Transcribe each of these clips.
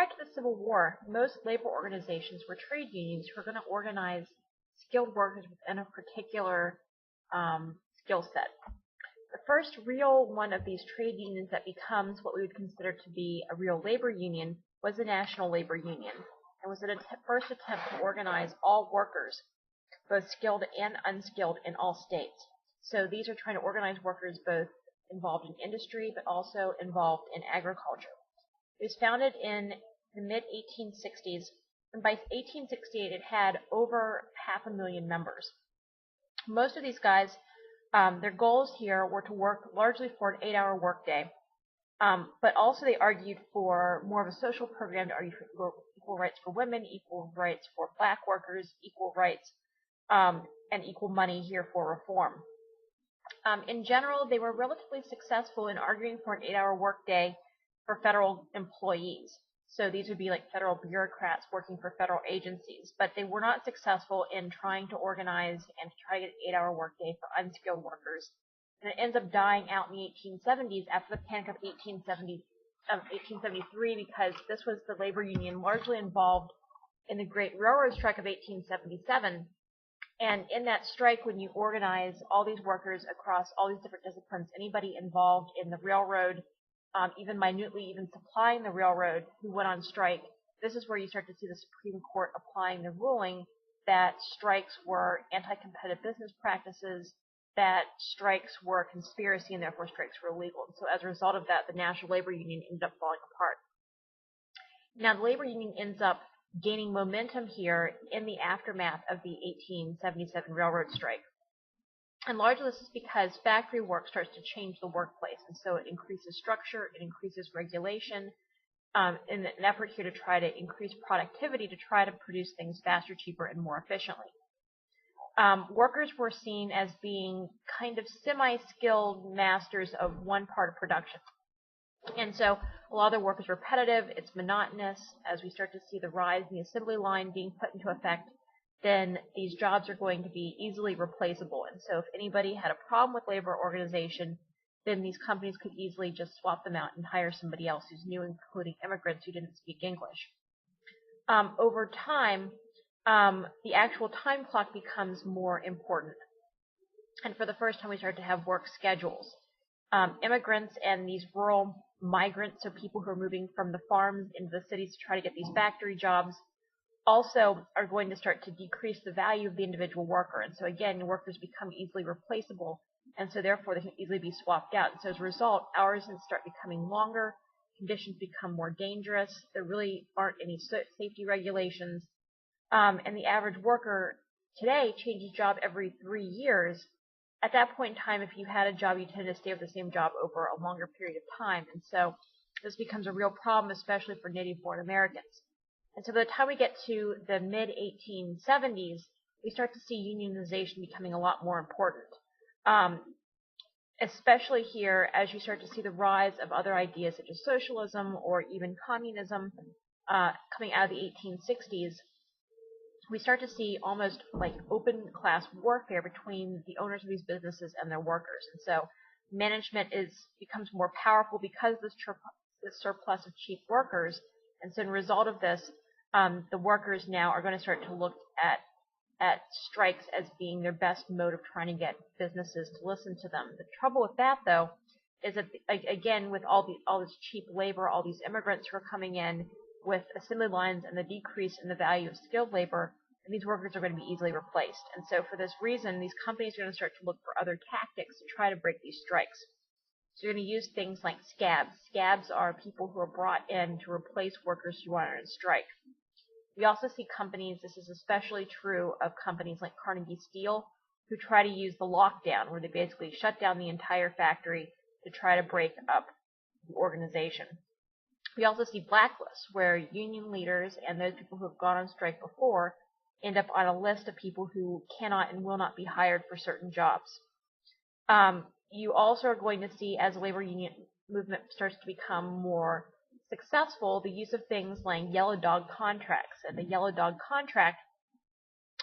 prior to the Civil War, most labor organizations were trade unions who were going to organize skilled workers within a particular skill set. The first real one of these trade unions that becomes what we would consider to be a real labor union was the National Labor Union. It was the first attempt to organize all workers, both skilled and unskilled, in all states. So these are trying to organize workers both involved in industry but also involved in agriculture. It was founded in the mid-1860s, and by 1868 it had over 500,000 members. Most of these guys, their goals here were to work largely for an 8-hour workday, but also they argued for more of a social program to argue for equal rights for women, equal rights for black workers, equal rights and equal money here for reform. In general, they were relatively successful in arguing for an 8-hour workday for federal employees. So these would be like federal bureaucrats working for federal agencies, but they were not successful in trying to organize and try to get an 8-hour workday for unskilled workers. And it ends up dying out in the 1870s after the Panic of 1873, because this was the labor union largely involved in the Great Railroad Strike of 1877. And in that strike, when you organize all these workers across all these different disciplines, anybody involved in the railroad, even minutely even supplying the railroad, who went on strike, this is where you start to see the Supreme Court applying the ruling that strikes were anti-competitive business practices, that strikes were a conspiracy, and therefore strikes were illegal. And so as a result of that, the National Labor Union ended up falling apart. Now, the labor union ends up gaining momentum here in the aftermath of the 1877 railroad strike. And largely this is because factory work starts to change the workplace, and so it increases structure, it increases regulation, in an effort here to try to increase productivity, to try to produce things faster, cheaper, and more efficiently. Workers were seen as being kind of semi-skilled masters of one part of production. And so a lot of the work is repetitive, it's monotonous. As we start to see the rise in the assembly line being put into effect, then these jobs are going to be easily replaceable. And so if anybody had a problem with labor organization, then these companies could easily just swap them out and hire somebody else who's new, including immigrants who didn't speak English. Over time, the actual time clock becomes more important. And for the first time, we start to have work schedules. Immigrants and these rural migrants, so people who are moving from the farms into the cities to try to get these factory jobs, also are going to start to decrease the value of the individual worker. And so again, workers become easily replaceable, and so therefore they can easily be swapped out. And so as a result, hours start becoming longer, conditions become more dangerous, there really aren't any safety regulations, and the average worker today changes job every 3 years. At that point in time, if you had a job, you tend to stay with the same job over a longer period of time. And so this becomes a real problem, especially for native-born Americans. And so by the time we get to the mid-1870s, we start to see unionization becoming a lot more important. Especially here, as you start to see the rise of other ideas such as socialism or even communism coming out of the 1860s, we start to see almost like open class warfare between the owners of these businesses and their workers. And so management becomes more powerful because of this surplus of cheap workers. And so in result of this, the workers now are going to start to look at strikes as being their best mode of trying to get businesses to listen to them. The trouble with that, though, is that, again, with all this cheap labor, all these immigrants who are coming in, with assembly lines and the decrease in the value of skilled labor, and these workers are going to be easily replaced. And so for this reason, these companies are going to start to look for other tactics to try to break these strikes. So you're going to use things like scabs. Scabs are people who are brought in to replace workers who are on strike. We also see companies, this is especially true of companies like Carnegie Steel, who try to use the lockdown, where they basically shut down the entire factory to try to break up the organization. We also see blacklists, where union leaders and those people who have gone on strike before end up on a list of people who cannot and will not be hired for certain jobs. You also are going to see, as the labor union movement starts to become more successful, the use of things like yellow dog contracts. And the yellow dog contract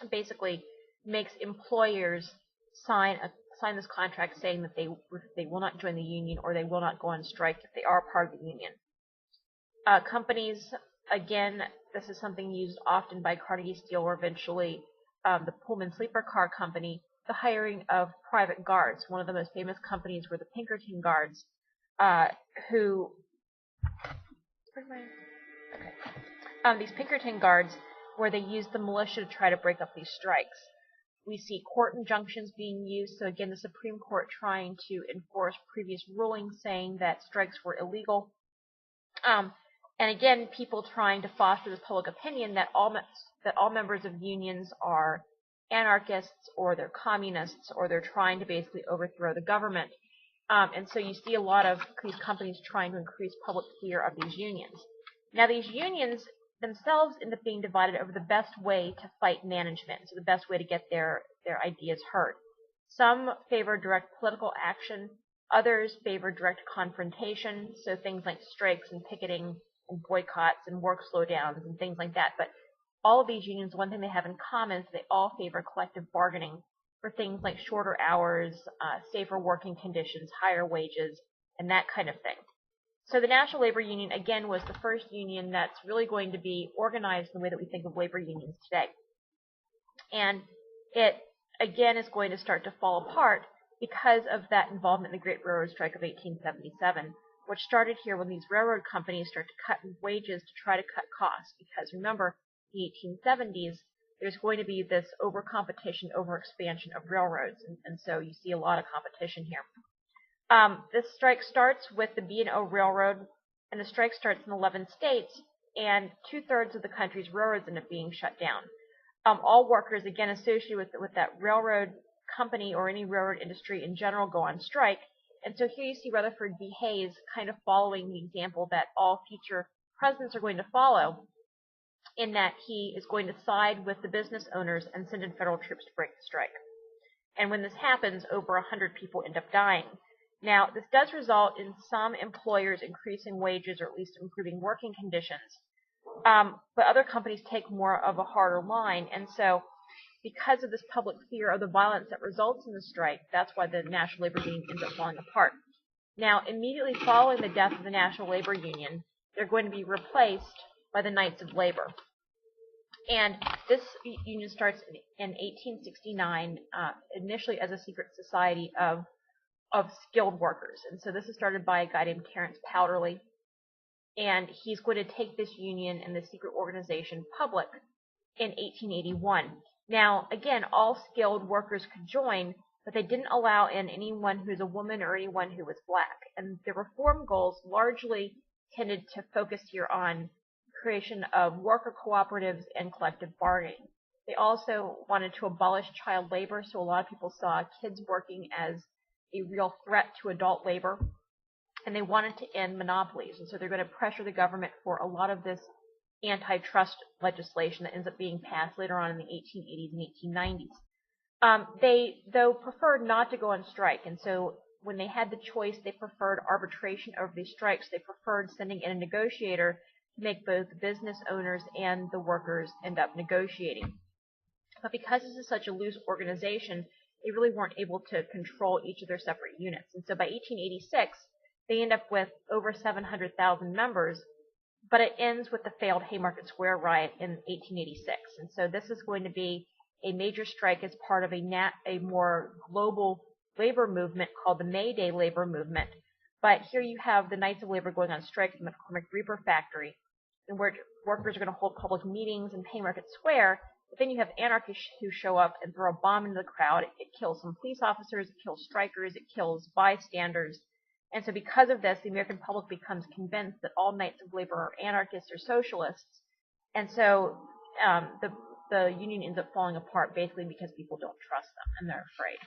basically makes employers sign this contract saying that they will not join the union or they will not go on strike if they are part of the union. Companies again, this is something used often by Carnegie Steel or eventually the Pullman Sleeper Car Company, the hiring of private guards. One of the most famous companies were the Pinkerton Guards, who these Pinkerton Guards, where they used the militia to try to break up these strikes. We see court injunctions being used, so again, the Supreme Court trying to enforce previous rulings saying that strikes were illegal. And again, people trying to foster this public opinion that all members of unions are anarchists or they're communists or they're trying to basically overthrow the government. And so you see a lot of these companies trying to increase public fear of these unions. Now, these unions themselves end up being divided over the best way to fight management, so the best way to get their ideas heard. Some favor direct political action, others favor direct confrontation, so things like strikes and picketing and boycotts and work slowdowns and things like that. But all of these unions, one thing they have in common is they all favor collective bargaining for things like shorter hours, safer working conditions, higher wages, and that kind of thing. So the National Labor Union, again, was the first union that's really going to be organized in the way that we think of labor unions today. And it, again, is going to start to fall apart because of that involvement in the Great Railroad Strike of 1877, which started here when these railroad companies start to cut wages to try to cut costs. Because remember, in the 1870s, there's going to be this over-competition, over-expansion of railroads, and so you see a lot of competition here. This strike starts with the B&O Railroad, and the strike starts in 11 states, and 2/3 of the country's railroads end up being shut down. All workers, again, associated with that railroad company or any railroad industry in general go on strike. And so here you see Rutherford B. Hayes kind of following the example that all future presidents are going to follow, in that he is going to side with the business owners and send in federal troops to break the strike. And when this happens, over 100 people end up dying. Now, this does result in some employers increasing wages or at least improving working conditions. But other companies take more of a harder line. And so because of this public fear of the violence that results in the strike, that's why the National Labor Union ends up falling apart. Now, immediately following the death of the National Labor Union, they're going to be replaced by the Knights of Labor. And this union starts in 1869, initially as a secret society of skilled workers. And so this is started by a guy named Terence Powderly. And he's going to take this union and this secret organization public in 1881. Now, again, all skilled workers could join, but they didn't allow in anyone who's a woman or anyone who was black. And the reform goals largely tended to focus here on creation of worker cooperatives and collective bargaining. They also wanted to abolish child labor, so a lot of people saw kids working as a real threat to adult labor, and they wanted to end monopolies, and so they're going to pressure the government for a lot of this antitrust legislation that ends up being passed later on in the 1880s and 1890s. They, though, preferred not to go on strike, and so when they had the choice, they preferred arbitration over these strikes. They preferred sending in a negotiator to make both the business owners and the workers end up negotiating. But because this is such a loose organization, they really weren't able to control each of their separate units. And so by 1886, they end up with over 700,000 members, but it ends with the failed Haymarket Square riot in 1886. And so this is going to be a major strike as part of a more global labor movement called the May Day labor movement. But here you have the Knights of Labor going on strike in the McCormick Reaper factory, in where workers are going to hold public meetings in Haymarket Square. But then you have anarchists who show up and throw a bomb into the crowd. It kills some police officers, it kills strikers, it kills bystanders. And so because of this, the American public becomes convinced that all Knights of Labor are anarchists or socialists. And so the union ends up falling apart basically because people don't trust them and they're afraid.